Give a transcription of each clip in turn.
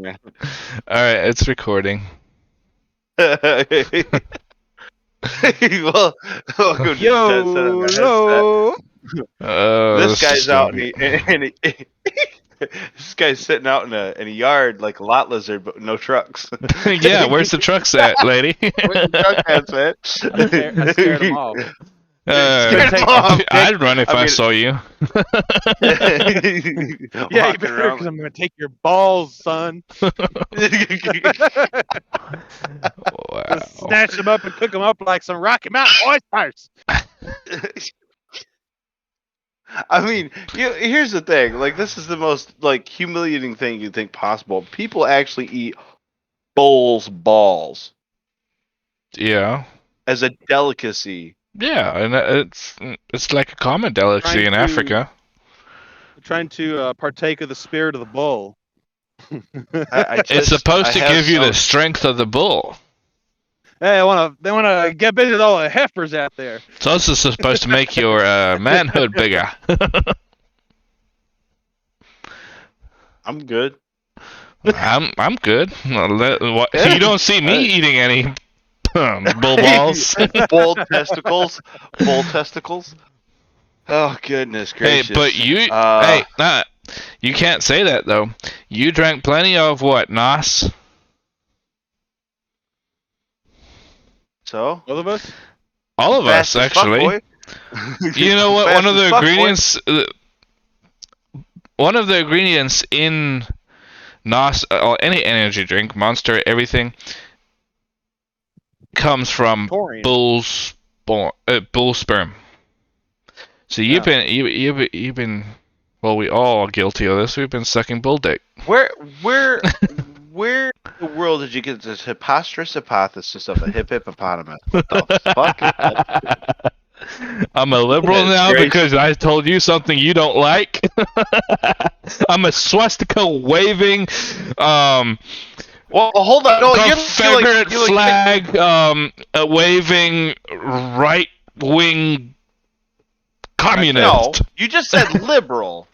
laughing. All right, it's recording. Well, welcome to DeadSet on the Yo, headset. This This guy's is out gonna and this guy's sitting out in a yard like a lot lizard, but no trucks. be- Yeah, where's the trucks at, lady? Where's the truck at, man? I scared him off. Scared him off. I'd run if I mean- saw you. Yeah, you Walking better, around because I'm gonna take your balls, son. Wow. Snatch them up and cook them up like some Rocky Mountain oysters. I mean, here's the thing. Like, this is the most humiliating thing you think possible. People actually eat bulls' balls Yeah. as a delicacy. Yeah, and it's like a common delicacy Trying in to- Africa. Trying to partake of the spirit of the bull. It's supposed to give you the strength of the bull. Hey, they wanna get busy with all the heifers out there. It's also supposed to make your manhood bigger. I'm good. I'm good. Yeah. You don't see me eating any bull balls. Bull testicles. Bull testicles. Oh, goodness Hey, gracious. but you, you can't say that though. You drank plenty of what, Nos? So? Both of us? All of us, Fast as fuck, actually. boy. You know what? Fast One of as the fuck, boy. ingredients, in Nos, or any energy drink, Monster, everything, comes from Taurine. bull sperm. So you've been, well, we all are guilty of this. We've been sucking bull dick. Where in the world did you get this preposterous hypothesis of a hippopotamus? What the fuck? I'm a liberal Goodness now gracious. because I told you something you don't like. I'm a swastika waving, Well, hold on. No, Confederate flag waving right wing communist. No, you just said liberal.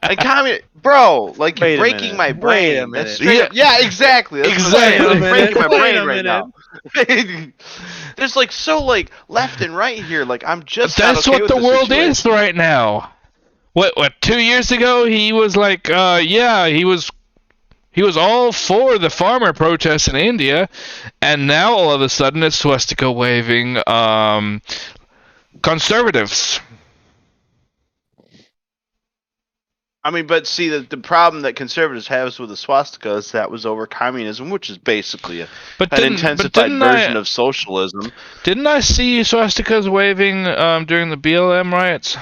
And communist, bro, like Wait you're a breaking minute. my Wait brain. a minute. That's straight up, yeah, exactly. That's Exactly. What I'm saying. You're breaking my Wait a brain right now. There's so left and right here. Like I'm just. That's not okay what the with world situation. is right now. What 2 years ago he was like, yeah, he was all for the farmer protests in India, and now all of a sudden it's swastika waving conservatives. I mean, but see, the problem that conservatives have with the swastika is that was over communism, which is basically an intensified version of socialism. Didn't I see swastikas waving during the BLM riots?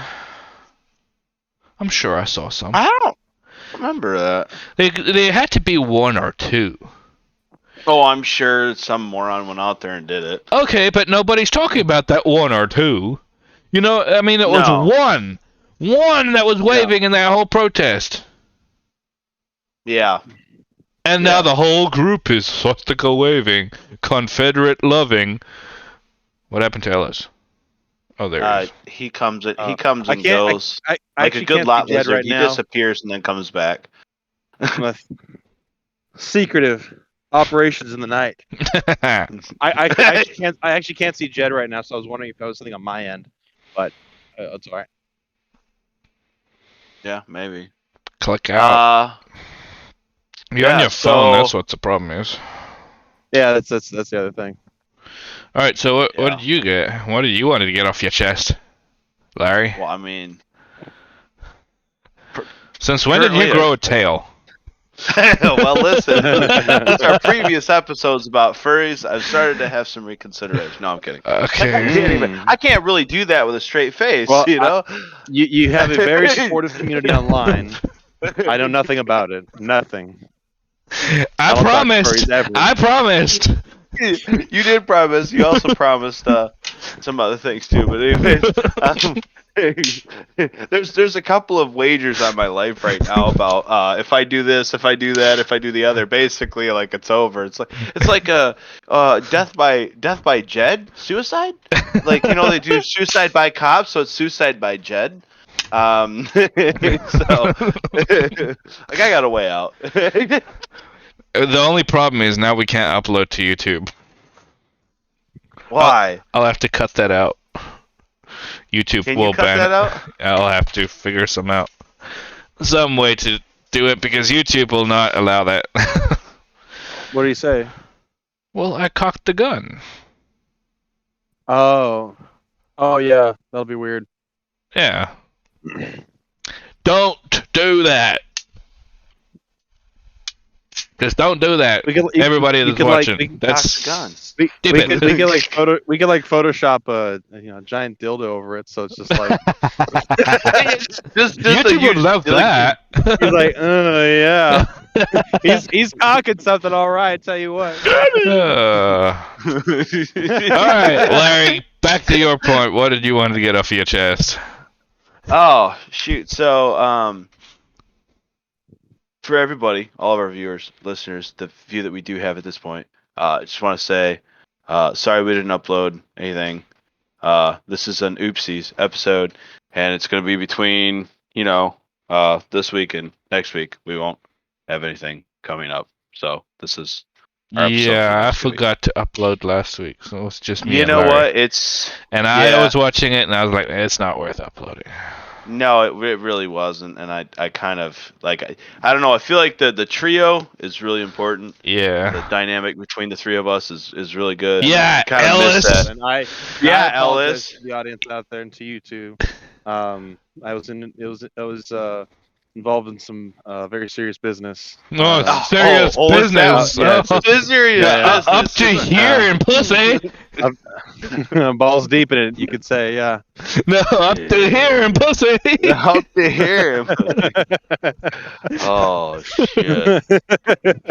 I'm sure I saw some. I don't remember that. They had to be one or two. Oh, I'm sure some moron went out there and did it. Okay, but nobody's talking about that one or two. You know, I mean, it was No. one that was waving in that whole protest. Yeah. And now the whole group is swastika waving, Confederate loving. What happened to Ellis? Oh, there he is. He comes and I goes. I Like a actually good can't lot see Jed lizard, right he now. disappears and then comes back. With secretive operations in the night. I actually can't see Jed right now, so I was wondering if that was something on my end, but it's all right. Yeah, maybe. Click out. You're on yeah, your phone. so- That's what the problem is. Yeah, that's the other thing. All right. So what Yeah. did you get? What did you want to get off your chest, Larry? Well, I mean, Since when did you currently, grow a tail? well, listen. Since our previous episodes about furries, I've started to have some reconsideration. No, I'm kidding. Okay. I can't really do that with a straight face, Well, you know. You have a very supportive community online. I know nothing about it. Nothing. I don't talk to promised. furries ever. I promised. You did promise. You also promised some other things too. But anyways, there's a couple of wagers on my life right now about if I do this, if I do that, if I do the other. Basically, like it's over. It's like a death by Jed suicide. Like they do suicide by cops, so it's suicide by Jed. So like I got a way out. The only problem is now we can't upload to YouTube. Why? I'll have to cut that out. YouTube Can will you cut ban that it. out? I'll have to figure some way to do it because YouTube will not allow that. What do you say? Well, I cocked the gun. Oh yeah, that'll be weird. Yeah. Don't do that. Just don't do that. Everybody that's watching. That's gun. We stupid. could like Photoshop a giant dildo over it, so it's just like just YouTube would love that. he's like, yeah, he's cocking something, all right. Tell you what. All right, Larry. Back to your point. What did you want to get off your chest? Oh shoot! So for everybody, all of our viewers, listeners, the few that we do have at this point, I just want to say, sorry we didn't upload anything. This is an oopsies episode, and it's going to be between, this week and next week. We won't have anything coming up. So this is our episode for Yeah, I next week. forgot to upload last week, so it's just me You and know Larry. what? I was watching it, and I was like, it's not worth uploading. No, it really wasn't, and I kind of like I don't know. I feel like the trio is really important. Yeah. The dynamic between the three of us is really good. Yeah, kind of miss Ellis. that. And I Yeah, apologize Ellis. to the audience out there and to you too. I was involved in some very serious business. No, serious business. Serious Up business. to here in pussy. Balls deep in it, you could say, yeah. No, up to here in pussy. Up to here. Oh shit!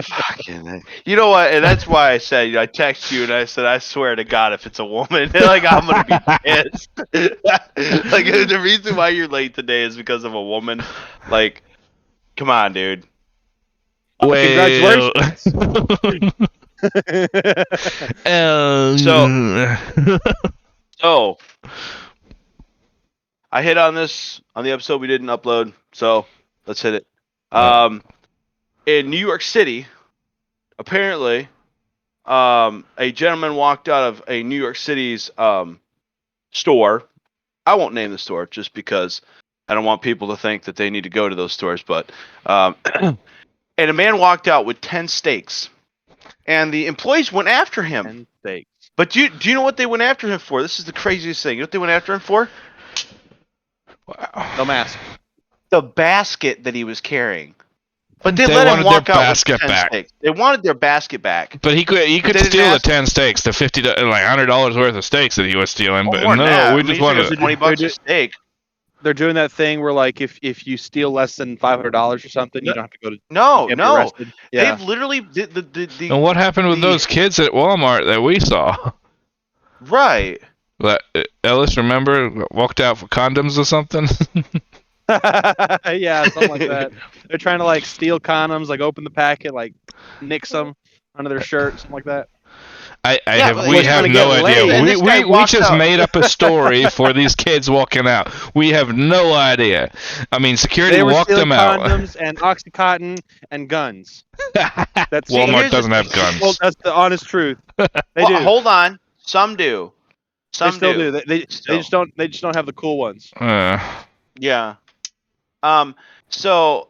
Fucking. You know what? And that's why I said, I text you and I said, I swear to God, if it's a woman, like I'm gonna be pissed. Like the reason why you're late today is because of a woman. Like, come on, dude. Congratulations. So I hit on this on the episode we didn't upload, so let's hit it. In New York City, apparently, a gentleman walked out of a New York City's store. I won't name the store just because I don't want people to think that they need to go to those stores. But and a man walked out with 10 steaks, and the employees went after him. 10 steaks. But do you know what they went after him for? This is the craziest thing. You know what they went after him for? Wow. No mask. The basket that he was carrying. But they They let him wanted walk their out basket with 10 back. steaks. They wanted their basket back. But he could they didn't steal the ask- 10 steaks, the $100 worth of steaks that he was stealing. But More than that. no, we I mean, just you think wanted it was $20 a steak. They're doing that thing where, like, if you steal less than $500 or something, you don't have to go to. No, get no. arrested. Yeah. They've literally the And what happened with those kids at Walmart that we saw? right. Ellis, remember, walked out for condoms or something? Yeah, something like that. They're trying to like steal condoms, like open the packet, like nix them under their shirt, something like that. We was have gonna no get idea. laid. And this guy We walks just out. made up a story for these kids walking out. We have no idea. I mean, security They were walked stealing them out. condoms and OxyContin and guns. That's Walmart here's doesn't the- have guns. Well, that's the honest truth. They Well, do. hold on. Some do. They still do. They Still. just don't. They just don't have the cool ones. Yeah. So,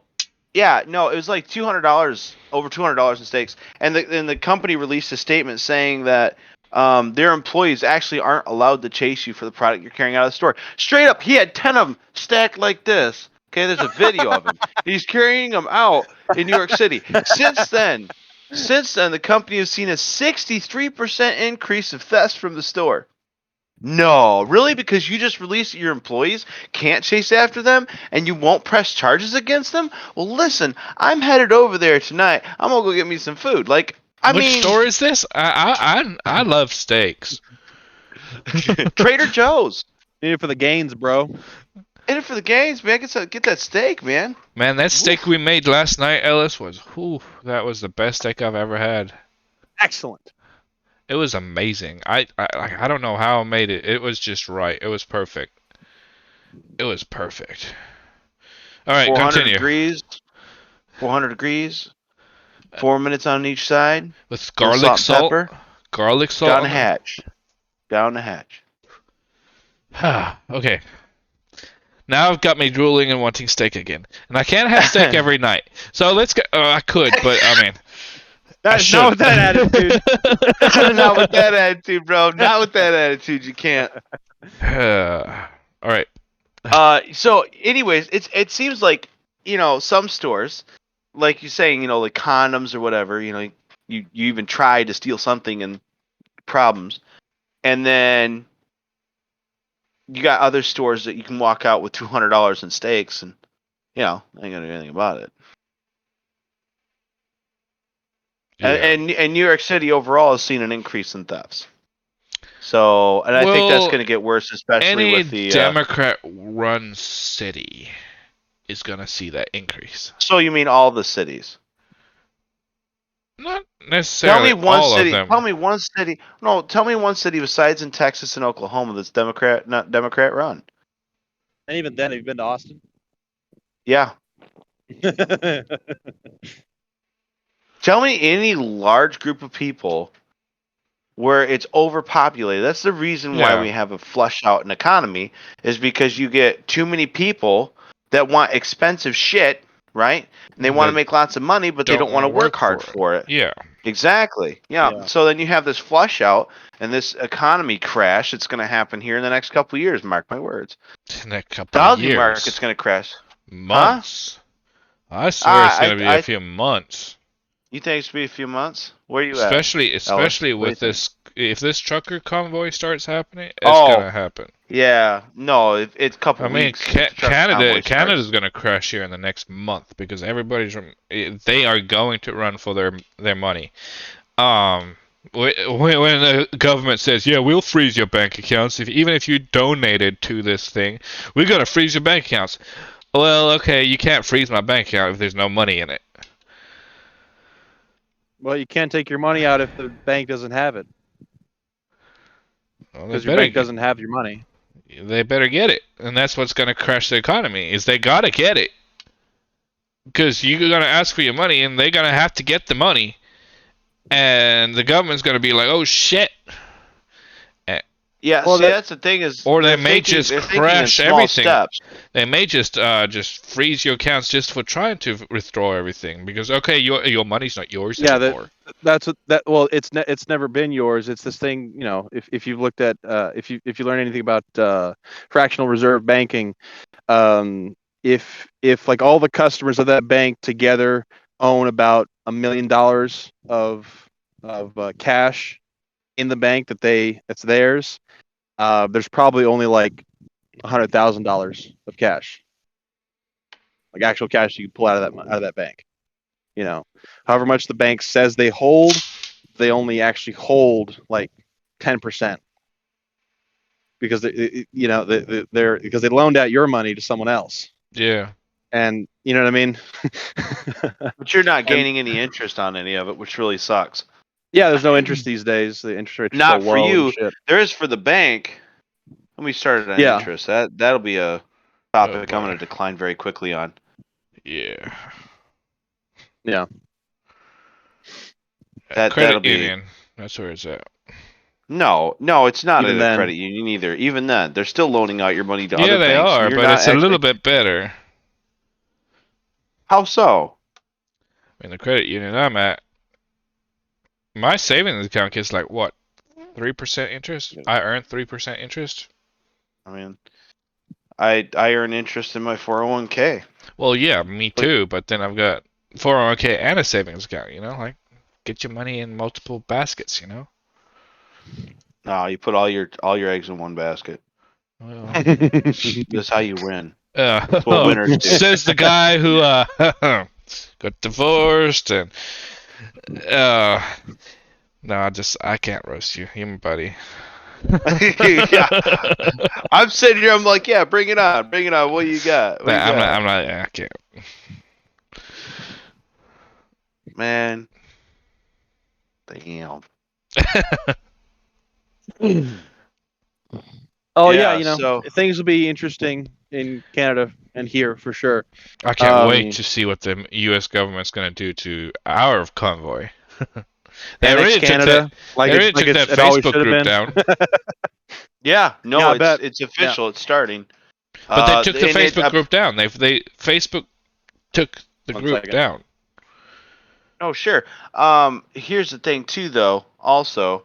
yeah, no, it was like $200, over $200 in steaks, and the company released a statement saying that their employees actually aren't allowed to chase you for the product you're carrying out of the store. Straight up, he had 10 of them stacked like this. Okay, there's a video of him. He's carrying them out in New York City. Since then, the company has seen a 63% increase of thefts from the store. No, really? Because you just released your employees can't chase after them and you won't press charges against them? Well, listen, I'm headed over there tonight. I'm gonna go get me some food. Like, Which store is this? I love steaks. Trader Joe's. Need it for the gains, bro. In it for the games, man. Get that steak, man. Man, that steak we made last night, Ellis, that was the best steak I've ever had. Excellent. It was amazing. I don't know how I made it. It was just right. It was perfect. It was perfect. All right, 400 continue. degrees. 400 degrees. 4 minutes on each side. With Little garlic salt and salt. pepper. Garlic salt Down on the there. hatch. Down the hatch. Okay. Now I've got me drooling and wanting steak again. And I can't have steak every night. So let's go. I could, but I mean, I should. Not with that attitude. Not with that attitude, bro. Not with that attitude. You can't. All right. So, anyways, it seems like some stores, like you're saying, like condoms or whatever. You even try to steal something and problems, and then you got other stores that you can walk out with $200 in steaks, and ain't gonna do anything about it. Yeah. And New York City overall has seen an increase in thefts. So, and I think that's going to get worse, especially any with the Democrat-run city is going to see that increase. So you mean all the cities? Not necessarily Tell me one all city. of them. Tell me one city. No, tell me one city besides in Texas and Oklahoma that's not Democrat run. And even then, have you been to Austin? Yeah. Tell me any large group of people where it's overpopulated. That's the reason why we have a flush out in economy, is because you get too many people that want expensive shit, right? And they want to make lots of money, but they don't want to work hard for it. Yeah. Exactly. Yeah. So then you have this flush out and this economy crash that's going to happen here in the next couple of years. Mark my words. In a couple The of housing years. market's going to crash. Months. Huh? I swear it's going to be a few months. You think it's going to be a few months? Where are you Especially at? with this, if this trucker convoy starts happening, it's going to happen. Yeah. No, it's a couple weeks. Canada's going to crash here in the next month because they are going to run for their money. When the government says, yeah, we'll freeze your bank accounts even if you donated to this thing, we're going to freeze your bank accounts. Well, okay, you can't freeze my bank account if there's no money in it. Well, you can't take your money out if the bank doesn't have it. Because your bank doesn't have your money. They better get it. And that's what's going to crash the economy, is they got to get it. Because you're going to ask for your money, and they're going to have to get the money. And the government's going to be like, oh, shit. Yeah, well, that's the thing is... Or they may just crash everything. Steps. They may just freeze your accounts just for trying to withdraw everything. Because, okay, your money's not yours anymore. Well, it's never been yours. It's this thing, if you've looked at... if you learn anything about fractional reserve banking, if like all the customers of that bank together own about $1 million of cash in the bank that's theirs, there's probably only like $100,000 of cash, like actual cash you can pull out of that bank. However much the bank says they hold, they only actually hold like 10%, because because they loaned out your money to someone else. Yeah. And you know what I mean? But you're not gaining any interest on any of it, which really sucks. Yeah, there's no interest these days. The interest rates are not so for low you. There is for the bank. When we started on interest, that'll be a topic I'm going to decline very quickly on. Yeah. Yeah. Credit union. That's where it's at. No, it's not a credit union either. Even then, they're still loaning out your money to other banks. Yeah, they are, but it's a little bit better. How so? I mean, the credit union I'm at, my savings account gets like what, 3% interest? I earn 3% interest. I mean, I earn interest in my 401k. Well, yeah, me too. But then I've got 401k and a savings account. Like get your money in multiple baskets. No, you put all your eggs in one basket. Well, that's how you win. That's what winners do. Says the guy who got divorced and no, I can't roast you. You're my buddy. Yeah. I'm sitting here. I'm like, yeah, bring it on. What you got? I'm not. I can't. Man, damn. Oh yeah, so things will be interesting in Canada and here for sure. I can't wait to see what the U.S. government's going to do to our convoy. They Annex already took that. Canada, They already took that it always Facebook should have group been. down. Yeah, no, Yeah, I bet. it's official. It's starting. But they took the and Facebook group down. They Facebook took the One group second. down. Oh, sure. Here's the thing too, though. Also,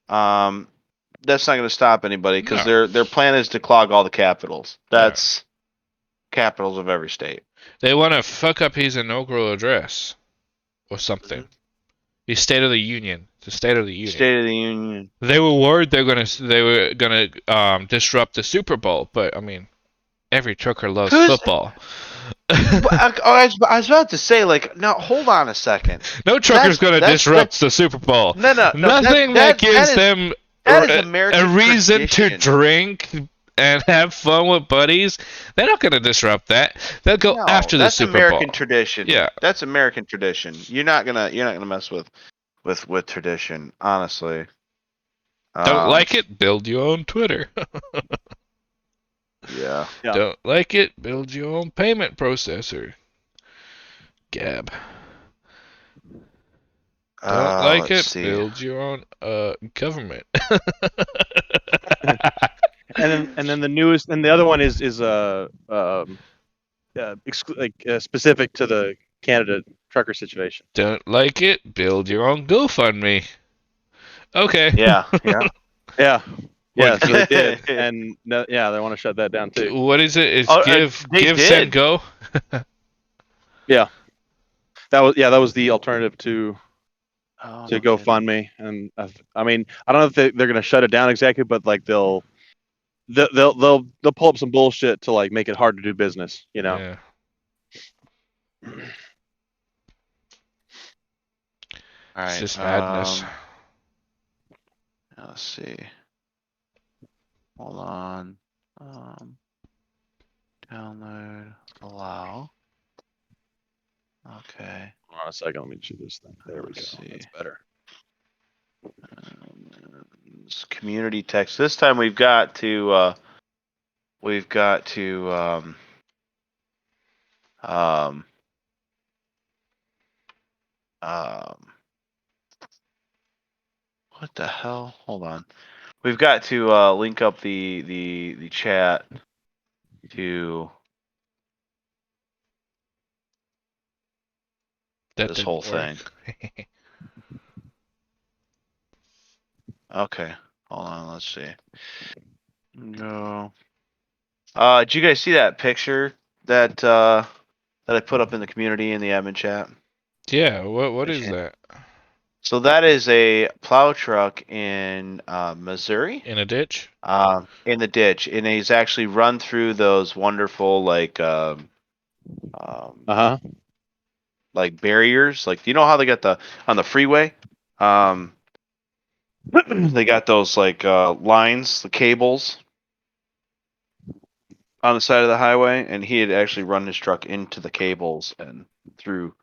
that's not going to stop anybody because No. their plan is to clog all the capitals. Yeah. That's capitals of every state. They want to fuck up his inaugural address or something. His State of the Union. The State of the Union. State of the Union. They were worried they were gonna disrupt the Super Bowl, but I mean, every trucker loves football. I was about to say, like, no, hold on a second. No trucker's gonna disrupt the Super Bowl. No. Nothing that gives them American a reason tradition. to drink and have fun with buddies. They're not gonna disrupt that. They'll go after the Super American Bowl. tradition. Yeah, that's American tradition. You're not gonna mess with tradition, honestly. Don't like it? Build your own Twitter. Yeah. Don't like it? Build your own payment processor. Gab. Don't like it? See. Build your own government. and then the newest, and the other one is specific to the Canada trucker situation. Don't like it? Build your own GoFundMe. Okay. Yeah. Yeah, so they did, and they want to shut that down too. What is it? It's give, send, go. Yeah, that was the alternative to GoFundMe, and I mean, I don't know if they're going to shut it down exactly, but like they'll pull up some bullshit to like make it hard to do business, you know. Yeah. All right. It's just madness. Let's see. Hold on. Download, allow. Okay. Hold on a second. Let me choose this thing. There we go. See. That's better. It's community text. This time we've got to what the hell? Hold on. We've got to link up the chat to this whole thing. Okay, hold on. Let's see. No. Did you guys see that picture that I put up in the community in the admin chat? Yeah. What is that? So that is a plow truck in Missouri. In a ditch? In the ditch, and he's actually run through those wonderful like barriers. Like, you know how they got on the freeway? They got those like lines, the cables on the side of the highway, and he had actually run his truck into the cables and through.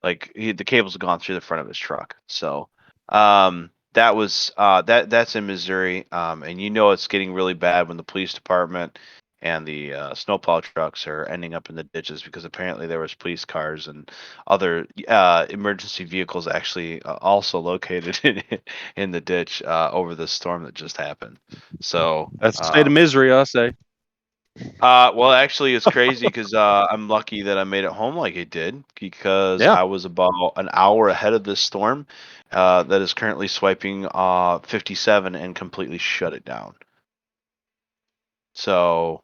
Like the cables have gone through the front of his truck. So that was that's in Missouri, and you know it's getting really bad when the police department and the snowplow trucks are ending up in the ditches, because apparently there was police cars and other emergency vehicles actually also located in the ditch over the storm that just happened. So that's the state of misery, I'll say. Well, actually, it's crazy because I'm lucky that I made it home like it did, because I was about an hour ahead of this storm that is currently swiping 57 and completely shut it down. So,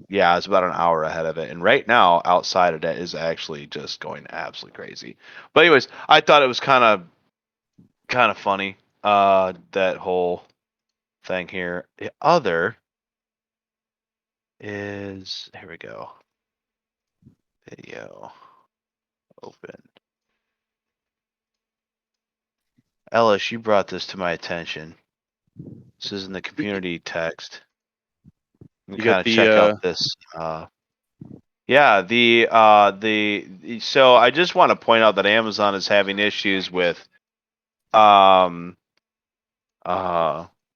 yeah, I was about an hour ahead of it, and right now outside of that is actually just going absolutely crazy. But anyways, I thought it was kind of funny that whole thing here. The other is, here we go. Video open. Ellis, you brought this to my attention. This is in the community text. You kind of check out this. So I just want to point out that Amazon is having issues with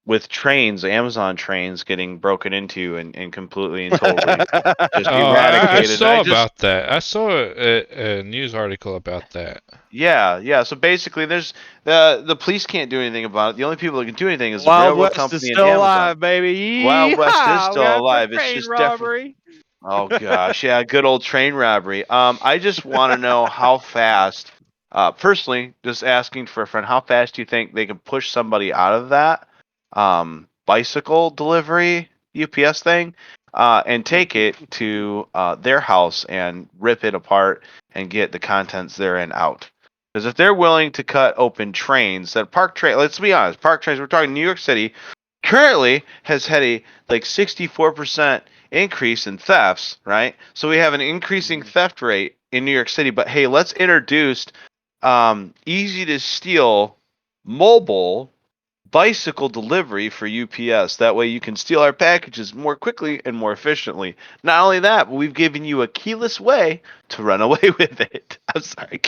with trains, Amazon trains getting broken into and completely and totally just I eradicated. saw about that. I saw a news article about that. Yeah. So basically, there's the police can't do anything about it. The only people that can do anything is the Wild railroad West company is and still Amazon. alive, baby. Wild West is Yeehaw! We still got some alive. It's train just definitely. robbery. Oh gosh, yeah, good old train robbery. I just want to know how fast. Personally, just asking for a friend, how fast do you think they can push somebody out of that bicycle delivery UPS thing, and take it to their house and rip it apart and get the contents therein out? Because if they're willing to cut open trains, that park train, let's be honest, park trains. We're talking New York City. Currently has had a like 64% increase in thefts, right? So we have an increasing theft rate in New York City. But hey, let's introduce easy to steal mobile bicycle delivery for UPS. That way you can steal our packages more quickly and more efficiently. Not only that, but we've given you a keyless way to run away with it. I'm sorry.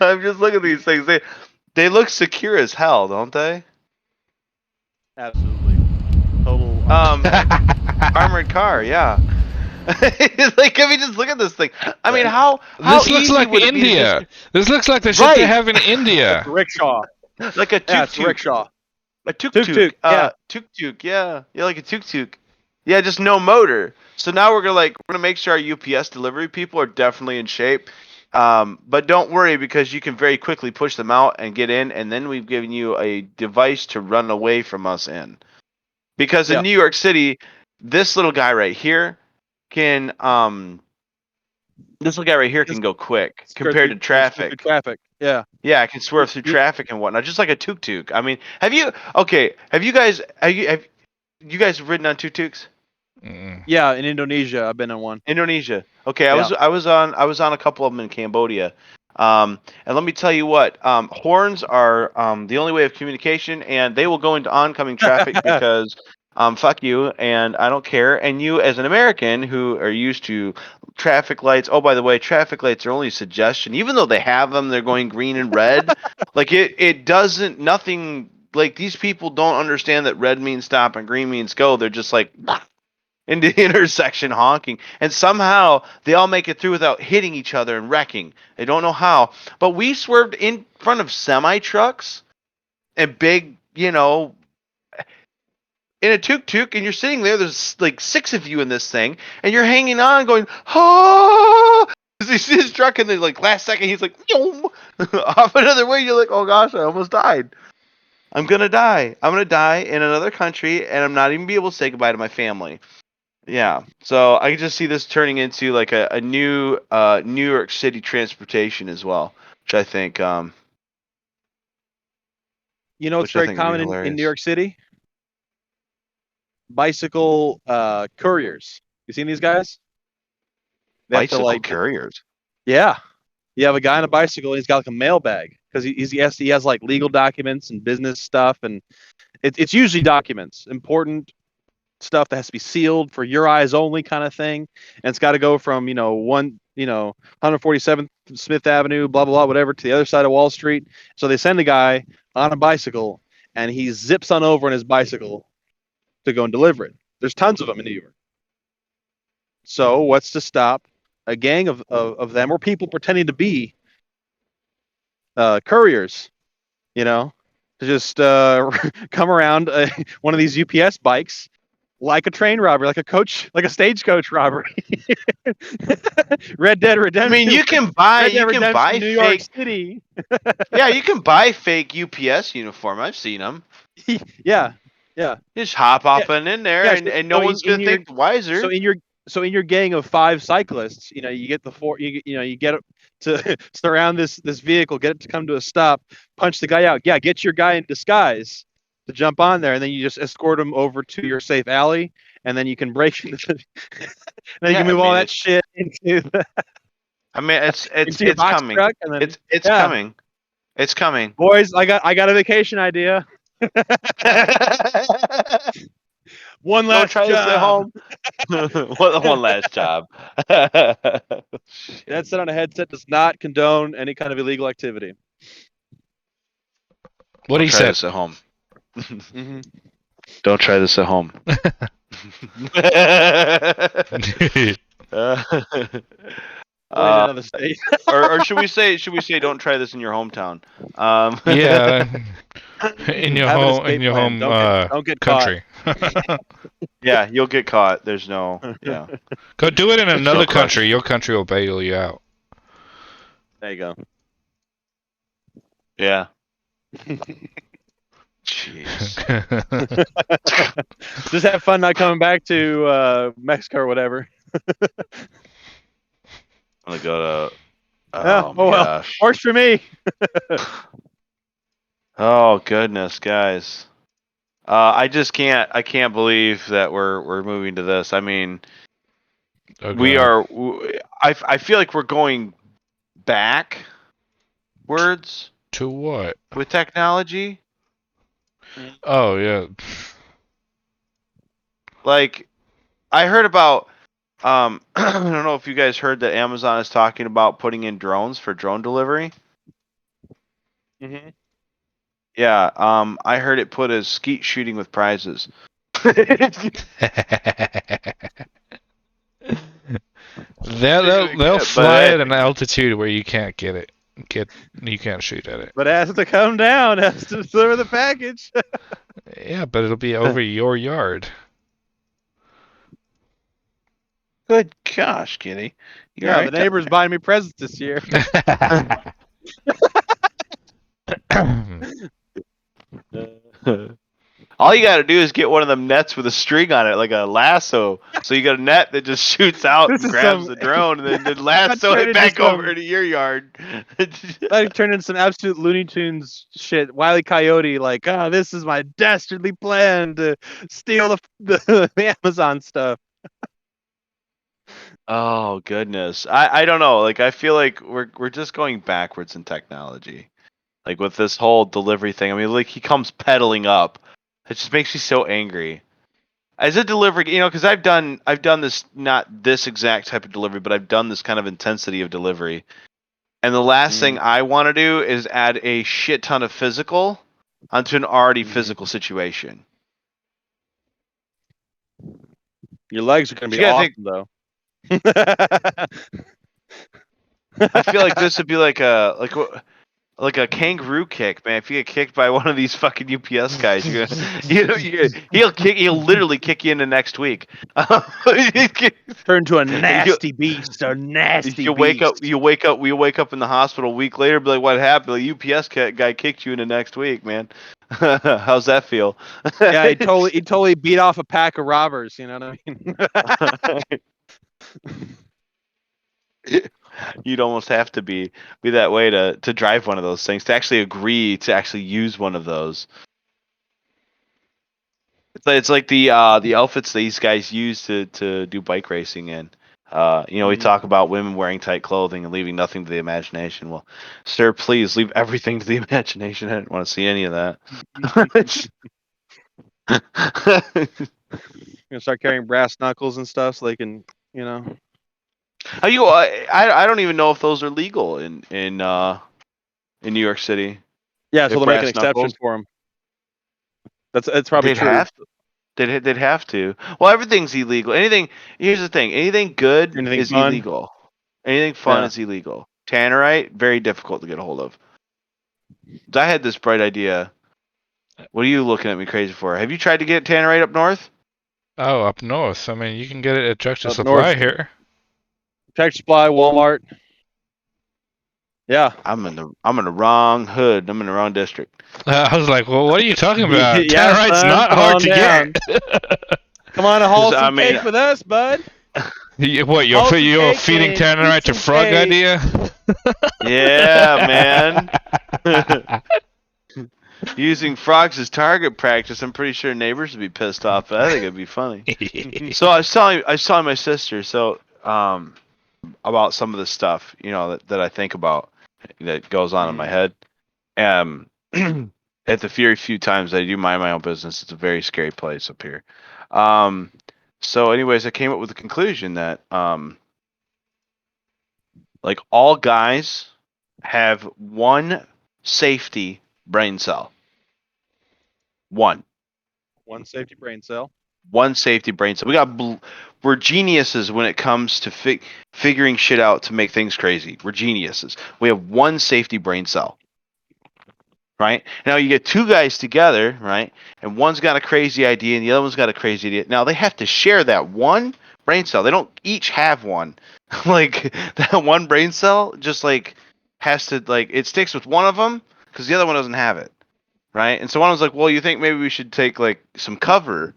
I'm just looking at these things. They look secure as hell, don't they? Absolutely. Total. Armored car, yeah. Like, I mean, just look at this thing. I mean, how This looks easy like would it be to India. just This looks like the shit they right, have in India. Rickshaw. like a Yeah, it's a tuk-tuk, rickshaw. a Tuk-tuk, yeah. tuk-tuk, yeah, like a tuk-tuk, yeah, just no motor. So now we're gonna make sure our UPS delivery people are definitely in shape. But don't worry because you can very quickly push them out and get in, and then we've given you a device to run away from us in. Because in Yeah. New York City, this little guy right here can Just go quick skirt compared to through, skirt through traffic. traffic. Yeah. Yeah, I can swerve through You- traffic and whatnot, just like a tuk-tuk. I mean, have you guys ridden on tuk-tuks? Mm. yeah, in Indonesia, I've been on one. Indonesia. Okay, Yeah. I was on a couple of them in Cambodia. And let me tell you what, horns are the only way of communication, and they will go into oncoming traffic because fuck you, and I don't care. And you, as an American who are used to traffic lights, oh by the way, traffic lights are only a suggestion. Even though they have them, they're going green and red. Like it doesn't nothing. Like these people don't understand that red means stop and green means go. They're just like into the intersection honking, and somehow they all make it through without hitting each other and wrecking. They don't know how. But we swerved in front of semi trucks and big, in a tuk-tuk, and you're sitting there. There's like 6 of you in this thing, and you're hanging on, going, "Ah!" As he sees his truck, and then like last second, he's like, "Yoom!" Off another way. You're like, "Oh gosh, I almost died. I'm gonna die. I'm gonna die in another country, and I'm not even be able to say goodbye to my family." Yeah, so I can just see this turning into like a new New York City transportation as well, which I think You know, it's very would be common in New hilarious. York City. Bicycle couriers. You seen these guys? They have to Bicycle couriers. yeah. You have a guy on a bicycle. And he's got like a mail bag because he has like legal documents and business stuff, and it's usually documents, important stuff that has to be sealed for your eyes only kind of thing, and it's got to go from 147th Smith Avenue, blah blah blah, whatever, to the other side of Wall Street. So they send a guy on a bicycle, and he zips on over on his bicycle to go and deliver it. There's tons of them in New York. So what's to stop a gang of them or people pretending to be couriers, to just come around one of these UPS bikes like a train robbery, like a stagecoach robbery. Red Dead Redemption. I mean, Red Dead Redemption, New York fake. City. Yeah, you can buy fake UPS uniform. I've seen them. Yeah, yeah. Just hop off and in there, Yeah, and no one's gonna think wiser. So in your gang of 5 cyclists, you get the you get it to surround this vehicle, get it to come to a stop, punch the guy out. Yeah, get your guy in disguise to jump on there, and then you just escort him over to your safe alley, and then you can break and then you can move all that shit into the I mean, it's into your box coming. truck, and then It's coming. It's coming. boys, I got a vacation idea. One Don't last try this at job. home. One last job. DeadSet on a headset does not condone any kind of illegal activity. What Don't he try said. this at home. Mm-hmm. Don't try this at home. Playing in another state. or should we say don't try this in your hometown? Yeah, in your Have an home, escape plan. Don't get caught. country. Yeah, you'll get caught. There's no, yeah. Go do it in another No question. country. Your country will bail you out. There you go. Yeah. Jeez. Just have fun not coming back to Mexico or whatever. I'm gonna go to. Oh, my well, gosh. works for me. Oh goodness, guys. I just can't. I can't believe that we're moving to this. I mean, Oh, we God. are. I feel like we're going backwards To what? with technology. Oh, yeah. Like, I heard about. I don't know if you guys heard that Amazon is talking about putting in drones for drone delivery. Mm-hmm. Yeah. I heard it put as skeet shooting with prizes. They'll fly at an altitude where you can't get it. You can't shoot at it. But it has to come down. It has to deliver the package. Yeah, but it'll be over your yard. Good gosh, Kitty. You're Yeah, right the neighbor's buying me presents this year. All you gotta do is get one of them nets with a string on it, like a lasso. So you got a net that just shoots out This and is grabs some- the drone, and then lasso turned it into back over some- into your yard. That turned into some absolute Looney Tunes shit. Wile E. Coyote, like, this is my dastardly plan to steal the Amazon stuff. Oh goodness, I don't know. Like I feel like we're just going backwards in technology. Like with this whole delivery thing. I mean, like he comes pedaling up. It just makes me so angry. As a delivery, because I've done this, not this exact type of delivery, but I've done this kind of intensity of delivery. And the last thing I want to do is add a shit ton of physical onto an already physical situation. Your legs are gonna be You gotta awesome, though. I feel like this would be like a kangaroo kick, man. If you get kicked by one of these fucking UPS guys, he'll literally kick you into next week. Turn to a nasty beast. A nasty You wake up in the hospital a week later, be like, what happened? The UPS guy kicked you into next week, man. How's that feel? Yeah, he totally beat off a pack of robbers. You know what I mean? You'd almost have to be that way to drive one of those things, to actually agree to actually use one of those. It's like the outfits these guys use to do bike racing in. We talk about women wearing tight clothing and leaving nothing to the imagination. Well, sir, please leave everything to the imagination. I didn't want to see any of that. Gonna start carrying brass knuckles and stuff so they can, I don't even know if those are legal in New York City. Yeah, so If they'll make an brass exception knuckles? for them. That's probably true. They'd have to. Well, everything's illegal. Here's the thing. Anything good Anything is fun? illegal. Anything fun Yeah. is illegal. Tannerite, very difficult to get a hold of. I had this bright idea. What are you looking at me crazy for? Have you tried to get Tannerite up north? Oh, up north. I mean, you can get it at Tractor Up Supply north. here. Tractor Supply, Walmart. Yeah. I'm in the wrong hood. I'm in the wrong district. I was like, well, what are you talking about? Yeah, Tannerite's son, not come hard on to down. get. Come on and haul I some mean- cake with us, bud. What, you're Haul some feeding cake and Tannerite eat to some frog cake. idea? Yeah, man. Using frogs as target practice. I'm pretty sure neighbors would be pissed off, but I think it'd be funny. So I was telling my sister about some of the stuff that I think about that goes on in my head. At the very few times I do mind my own business, it's a very scary place up here. So, anyways, I came up with the conclusion that like all guys have one safety brain cell. One safety brain cell. safety brain cell. We're geniuses when it comes to figuring shit out to make things crazy. We're geniuses. We have one safety brain cell. Right? Now you get two guys together, right? And one's got a crazy idea and the other one's got a crazy idea. Now they have to share that one brain cell. They don't each have one. Like that one brain cell just like has to like it sticks with one of them because the other one doesn't have it, right? And so one was like, "Well, you think maybe we should take like some cover,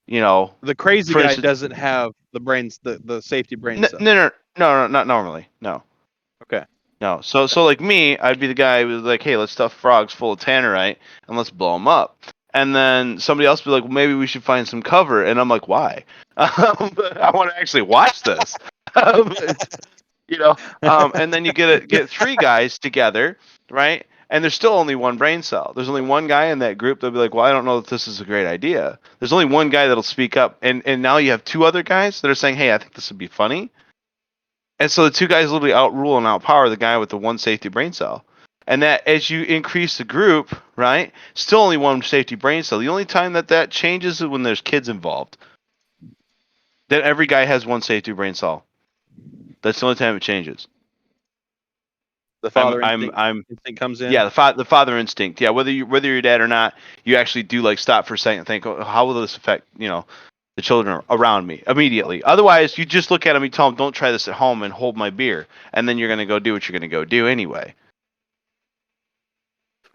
you know?" The crazy For guy instance, doesn't have the safety brain no, cell. no, not normally. No. Okay. No, so like me, I'd be the guy who was like, "Hey, let's stuff frogs full of tannerite and let's blow them up." And then somebody else would be like, well, "Maybe we should find some cover." And I'm like, "Why?" I want to actually watch this. Um, you know. And then you get three guys together, right? And there's still only one brain cell. There's only one guy in that group that'll be like, "Well, I don't know if this is a great idea." There's only one guy that'll speak up, and now you have two other guys that are saying, "Hey, I think this would be funny." And so the two guys literally outrule and outpower the guy with the one safety brain cell. And that as you increase the group, right, still only one safety brain cell. The only time that changes is when there's kids involved. Then every guy has one safety brain cell. That's the only time it changes. The father instinct, I'm instinct comes in. yeah, the father instinct. Yeah, whether you're dad or not, you actually do like stop for a second and think, oh, how will this affect the children around me immediately? Otherwise, you just look at them, you tell them, don't try this at home, and hold my beer, and then you're gonna go do what you're gonna go do anyway.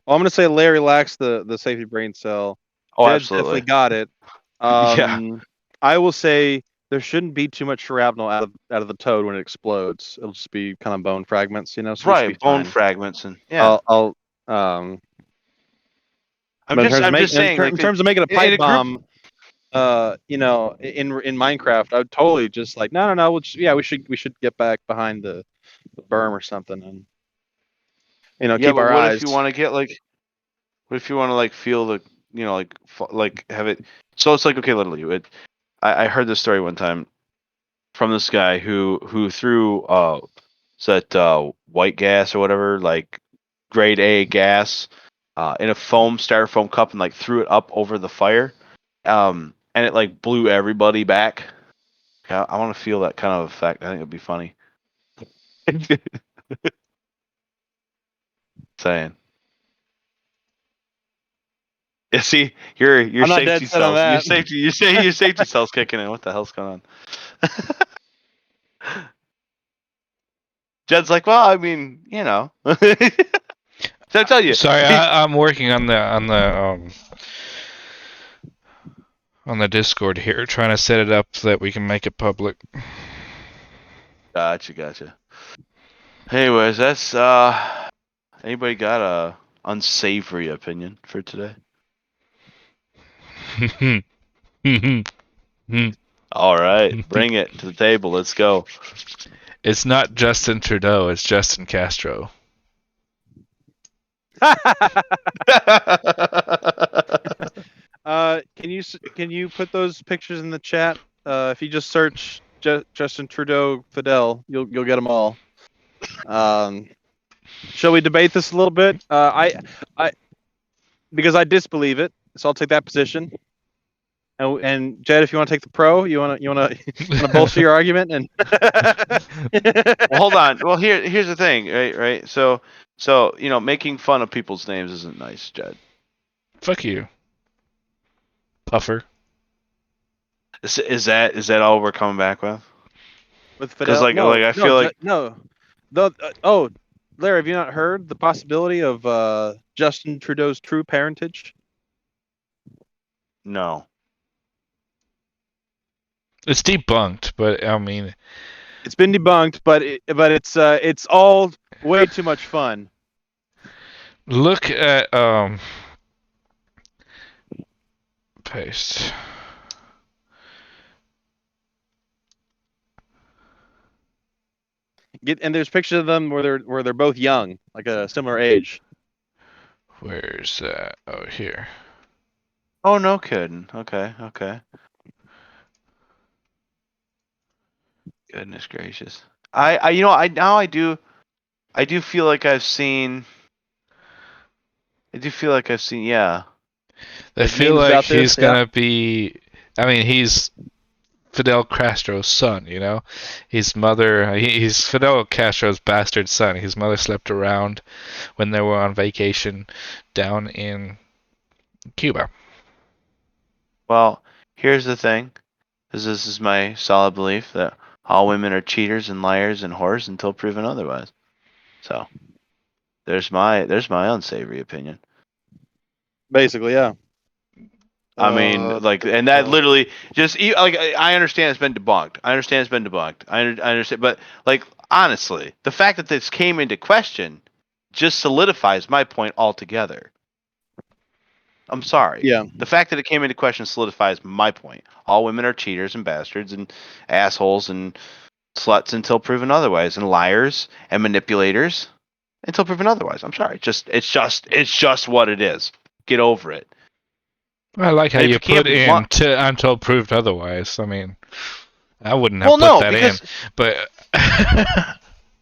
Well, I'm going to say Larry lacks the safety brain cell. Oh, Jed's absolutely. definitely got it. Yeah. I will say there shouldn't be too much shrapnel out of the toad when it explodes. It'll just be kind of bone fragments, So we should Right, be bone fine. fragments and yeah. I'll I'm but I'm just saying, in like terms of making a in pipe a group. bomb, in Minecraft, I would totally just like no, we should get back behind the berm or something and Yeah, keep but our what eyes. if you want to get like, what if you want to like feel the, like have it? So it's like, okay, literally, I heard this story one time from this guy who threw white gas or whatever, like grade A gas, in a styrofoam cup and like threw it up over the fire, and it like blew everybody back. I want to feel that kind of effect. I think it'd be funny. Saying. Yeah, see, your I'm not safety dead set on cells, that. your safety cells kicking in. What the hell's going on? Jed's like, well, I mean, So I tell you, Sorry, I'm working on the Discord here, trying to set it up so that we can make it public. Gotcha. Anyways, that's anybody got a unsavory opinion for today? All right, bring it to the table. Let's go. It's not Justin Trudeau, it's Justin Castro. Can you put those pictures in the chat? If you just search Justin Trudeau Fidel, you'll get them all. Shall we debate this a little bit? Because I disbelieve it, so I'll take that position. And Jed, if you want to take the pro, you want to bolster your argument and. Well, hold on. Well, here's the thing, right? So making fun of people's names isn't nice, Jed. Fuck you, puffer. Is that all we're coming back with? With Fidel? I feel like no. Larry, have you not heard the possibility of Justin Trudeau's true parentage? no. It's debunked, but I mean, it's been debunked, but it's all way too much fun. Look at paste. And there's pictures of them where they're both young, like a similar age. Where's that? Oh, here. Oh, no kidding. Okay. Goodness gracious. I do feel like I've seen. I do feel like I've seen. Yeah. They There's feel memes like about this, he's gonna be. I mean, he's Fidel Castro's son. You know, his mother. He's Fidel Castro's bastard son. His mother slept around when they were on vacation down in Cuba. Well, here's the thing. This is my solid belief that all women are cheaters and liars and whores until proven otherwise. So there's my unsavory opinion. Basically, yeah. I mean, like, and that literally just like I understand it's been debunked. I understand it's been debunked. I understand, but like honestly, the fact that this came into question just solidifies my point altogether. I'm sorry. Yeah. The fact that it came into question solidifies my point. All women are cheaters and bastards and assholes and sluts until proven otherwise, and liars and manipulators until proven otherwise. I'm sorry. It's just what it is. Get over it. I like how And if you you can't put be in blunt- to until proved otherwise. I mean, I wouldn't have Well, put no, that because in, but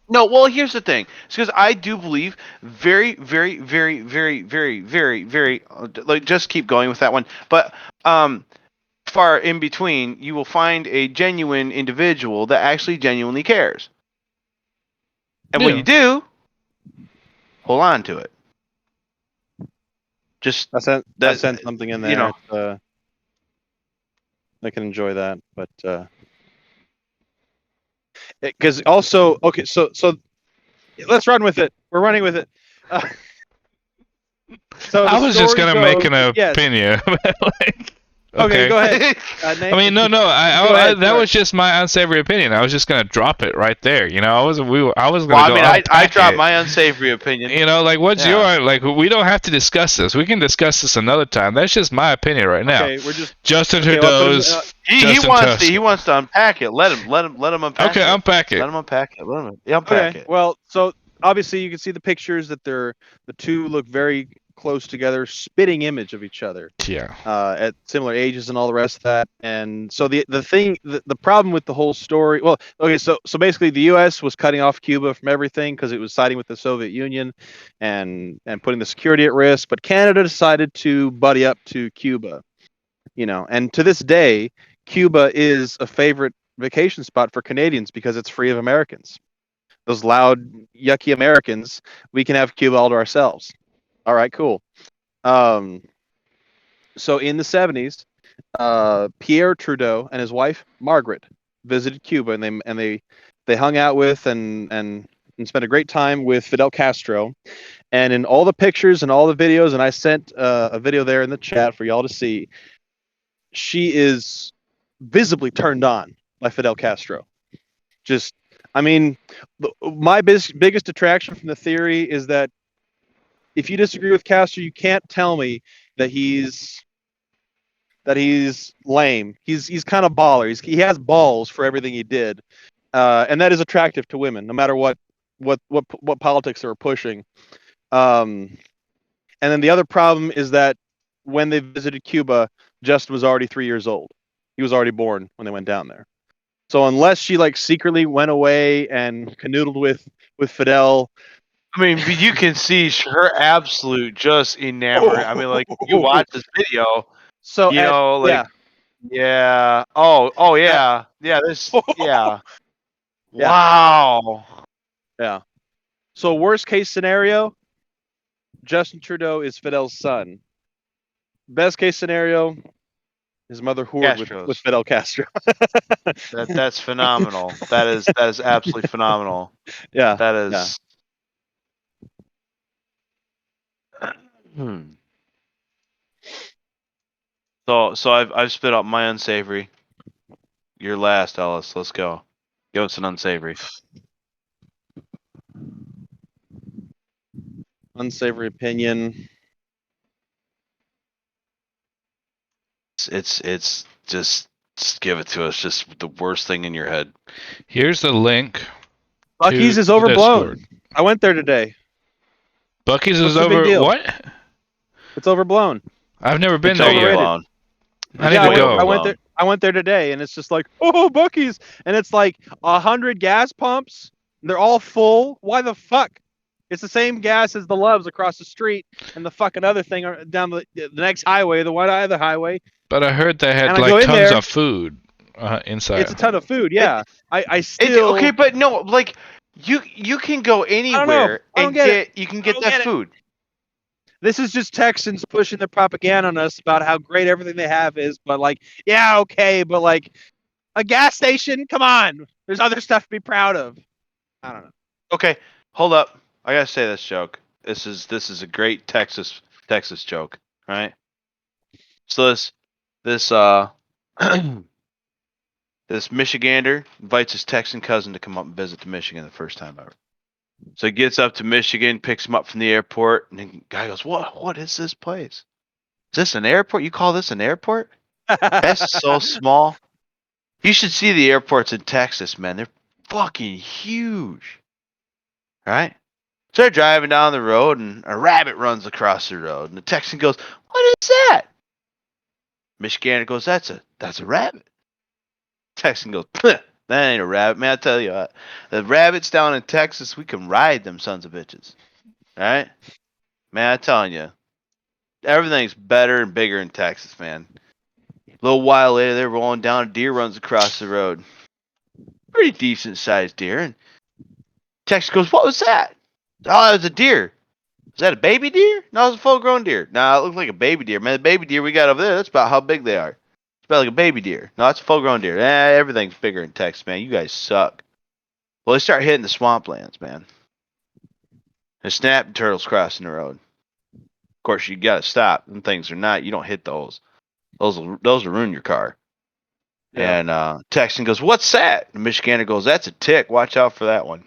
no. Well, here's the thing. It's because I do believe very, very, very, very, very, very, very. Like, just keep going with that one. But far in between, you will find a genuine individual that actually genuinely cares. And when Yeah. you do, hold on to it. Just I sent that something in there. you know. I can enjoy that, but because also okay, so let's run with it. We're running with it. So I the was just story gonna make an goes- yes. opinion. Like, Okay, go ahead. I mean, no. Go ahead, That go was just my unsavory opinion. I was just gonna drop it right there. You know, I was gonna Well, go I mean, I unpack dropped it. my unsavory opinion. You know, like what's Yeah. your like? We don't have to discuss this. We can discuss this another time. That's just my opinion right now. Okay, we're just Justin okay, well, put him- Trudeau's. He Justin wants Tusk. to unpack it. Let him unpack Okay, it. unpack it. Let him unpack it. Unpack okay. it. Well, so obviously you can see the pictures that the two look very close together, spitting image of each other. Yeah. At similar ages and all the rest of that. And so the problem with the whole story, well, okay, so basically the U.S. was cutting off Cuba from everything because it was siding with the Soviet Union and putting the security at risk. But Canada decided to buddy up to Cuba, you know. And to this day, Cuba is a favorite vacation spot for Canadians because it's free of Americans. Those loud, yucky Americans, we can have Cuba all to ourselves. All right, cool. So in the 70s, Pierre Trudeau and his wife Margaret visited Cuba, and they hung out with and spent a great time with Fidel Castro. And in all the pictures and all the videos, and I sent a video there in the chat for y'all to see, she is visibly turned on by Fidel Castro. Just, I mean, my biggest attraction from the theory is that if you disagree with Castro, you can't tell me that he's lame. He's kind of baller. He has balls for everything he did, and that is attractive to women, no matter what politics they were pushing. And then the other problem is that when they visited Cuba, Justin was already 3 years old. He was already born when they went down there. So unless she like secretly went away and canoodled with Fidel. I mean, you can see her absolute just enamored. I mean, like you watch this video, So you know, like yeah. Oh yeah. Yeah, this yeah. Yeah. Wow. Yeah. So worst case scenario, Justin Trudeau is Fidel's son. Best case scenario, his mother whored with Fidel Castro. That's phenomenal. That is absolutely phenomenal. Yeah. That is. Yeah. So I've spit out my unsavory. You're last, Ellis. Let's go. Give us an unsavory. Unsavory opinion. It's just give it to us. Just the worst thing in your head. Here's the link. Bucky's is overblown. I went there today. Bucky's is What's the big over. deal? What? It's overblown. I've never been It's there yet. overblown. I need Yeah, to go. I went there. I went there today, and it's just like, oh, Buc-ee's, and it's like 100 gas pumps. And they're all full. Why the fuck? It's the same gas as the Loves across the street, and the fucking other thing down the next highway, the one other highway. But I heard they had And I go like in tons there, of food inside. it's a ton of food. Yeah, I It's, still okay, but no, like you can go anywhere I don't and get it. you can I get don't that get it. food. This is just Texans pushing their propaganda on us about how great everything they have is, but like, yeah, okay, but like a gas station, come on. There's other stuff to be proud of. I don't know. Okay, hold up. I gotta say this joke. This is a great Texas joke, right? So this this this Michigander invites his Texan cousin to come up and visit to Michigan the first time ever. So he gets up to Michigan, picks him up from the airport, and the guy goes, What is this place? Is this an airport? You call this an airport? That's so small. You should see the airports in Texas, man. They're fucking huge. Right? So they're driving down the road, and a rabbit runs across the road, and the Texan goes, "What is that?" Michigander goes, "That's a rabbit." Texan goes, "That ain't a rabbit, man. I tell you what, the rabbits down in Texas, we can ride them sons of bitches. All right, man. I'm telling you, everything's better and bigger in Texas, man." A little while later, they're rolling down. A deer runs across the road. Pretty decent sized deer. And Texan goes, "What was that?" "Oh, it was a deer." "Is that a baby deer?" "No, it's a full grown deer." "Nah, it looks like a baby deer. Man, the baby deer we got over there, that's about how big they are. It's about like a baby deer." "No, it's a full grown deer." Everything's bigger in Texas, man. You guys suck. Well, they start hitting the swamplands, man. There's snapping turtles crossing the road. Of course, you gotta stop. Them things are not, you don't hit those. Those will ruin your car. Yeah. And Texan goes, "What's that?" And Michigander goes, "That's a tick. Watch out for that one."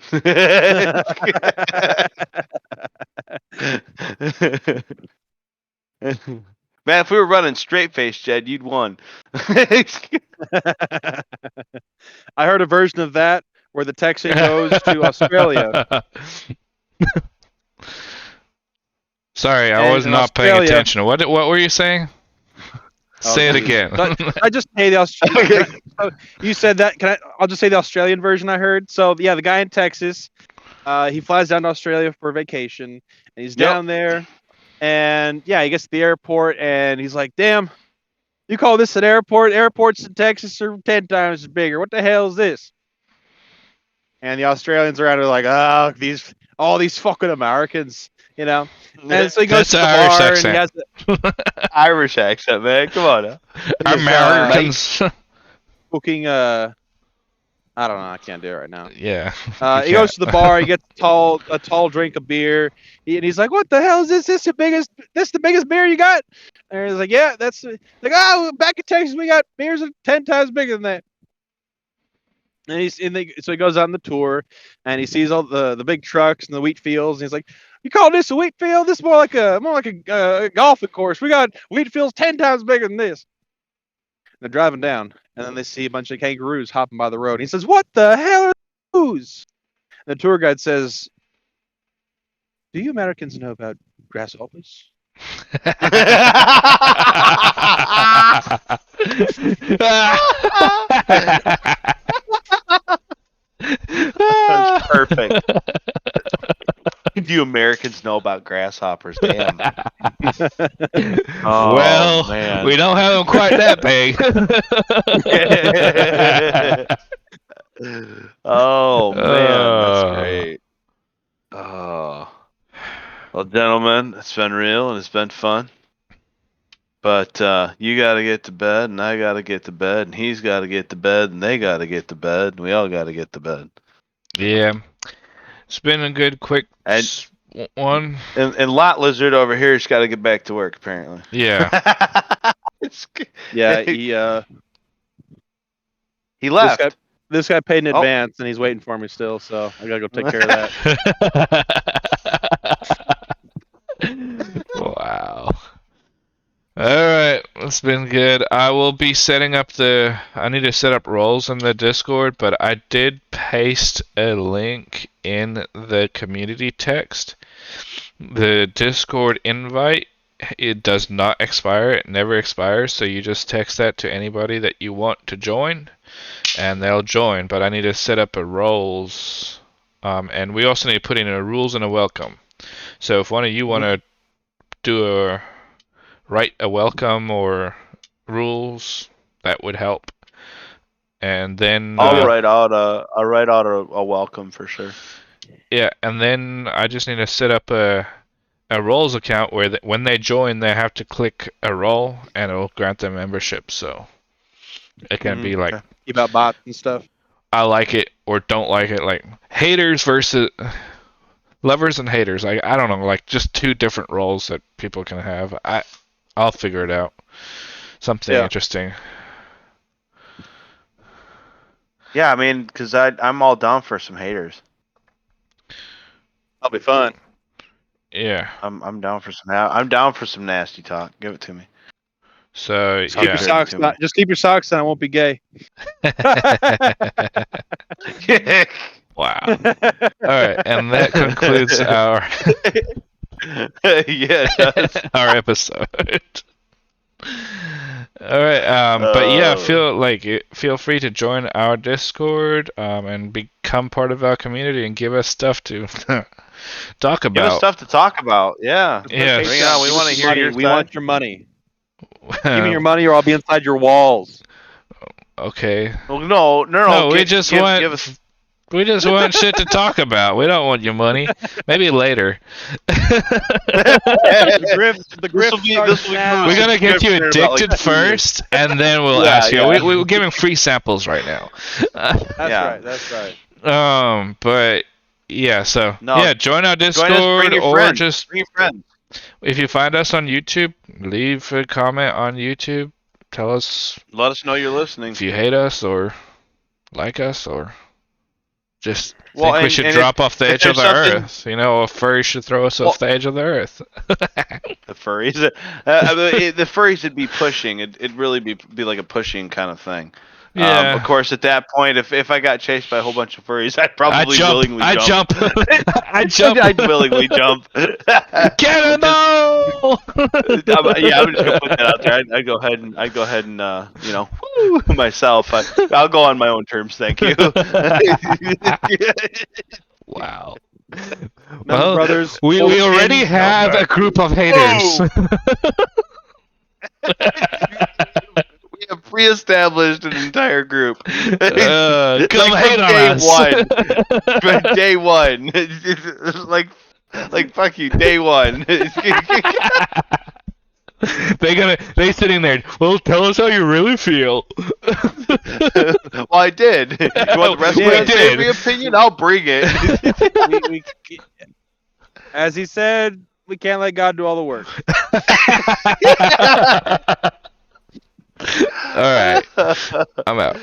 Man, if we were running straight face, Jed, you'd won. I heard a version of that where the Texan goes to Australia. Sorry, I And was in not paying Australia- attention. What were you saying? Say it again. I just say the Australian. You said that. I'll just say the Australian version I heard. So yeah, the guy in Texas, he flies down to Australia for vacation, and he's down there, and yeah, he gets to the airport, and he's like, "Damn, you call this an airport? Airports in Texas are 10 times bigger. What the hell is this?" And the Australians around are like, "Oh, all these fucking Americans." You know, and so he goes to the That's bar Irish and he has Irish accent, man. Come on now. Americans. cooking. I don't know. I can't do it right now. Yeah. He goes to the bar. He gets a tall drink of beer, and he's like, "What the hell is this? This the biggest beer you got?" And he's like, "Yeah, that's like, oh, back in Texas we got beers 10 times bigger than that." And so he goes on the tour, and he sees all the big trucks and the wheat fields, and he's like, "You call this a wheat field? This is more like a golfing course. We got wheat fields 10 times bigger than this." They're driving down, and then they see a bunch of kangaroos hopping by the road. And he says, "What the hell are those?" And the tour guide says, "Do you Americans know about grasshoppers?" That's perfect. Do you Americans know about grasshoppers? Damn. Oh, well, man. we don't have them quite that big. Oh, man. That's great. Oh. Well, gentlemen, it's been real and it's been fun. But you got to get to bed, and I got to get to bed, and he's got to get to bed, and they got to get to bed, and we all got to get to bed. Yeah. It's been a good, quick one. And Lot Lizard over here has got to get back to work, apparently. Yeah. Yeah, he left. This guy paid in advance, and he's waiting for me still, so I gotta go take care of that. Wow. Alright, it's been good. I will be setting up I need to set up roles in the Discord, but I did paste a link in the community text. The Discord invite it does not expire. It never expires. So you just text that to anybody that you want to join, and they'll join. But I need to set up a roles, and we also need to put in a rules and a welcome. So if one of you want to write a welcome or rules, that would help. And then I'll write out a welcome for sure. yeah, and then I just need to set up a roles account where when they join, they have to click a role, and it'll grant them membership. So it can be like about bots and stuff. I like it or don't like it, like haters versus lovers and haters. I don't know, like just two different roles that people can have. I'll figure it out. Something interesting. Yeah, I mean, because I'm all down for some haters. That'll be fun. Yeah. I'm down for some nasty talk. Give it to me. So Keep your socks on. Just keep your socks on. I won't be gay. Wow. All right, and that concludes our our episode. All right, but yeah, feel free to join our Discord and become part of our community and give us stuff to talk about. Give us stuff to talk about. Yeah. Yeah. Bring it on. We want to hear your We side. want your money. Give me your money, or I'll be inside your walls. Okay. Well, no. We just want shit to talk about. We don't want your money. Maybe later. The grift. We're gonna get you addicted first, and then we'll ask you. We're giving free samples right now. That's right. But yeah. So join our Discord, bring your or friends. just Bring your friends. If you find us on YouTube, leave a comment on YouTube. Tell us. Let us know you're listening. If you hate us or like us or just think we should drop off the edge of the earth. You know, a furry should throw us off the edge of the earth. The furries. The furries would be pushing. It'd really be like a pushing kind of thing. Yeah. Of course, at that point, if I got chased by a whole bunch of furries, I'd probably willingly jump. I'd willingly jump. Cannonball! Yeah, I'm just gonna put that out there. I'd go ahead and woo myself. I'll go on my own terms. Thank you. Wow. Well, brothers, we already have a group of haters. We have pre-established an entire group. Come hate on us. From day one. like fuck you, day one. They sitting there. Well, tell us how you really feel. Well, I did. You want the rest of my opinion? I'll bring it. As he said, we can't let God do all the work. All right, I'm out.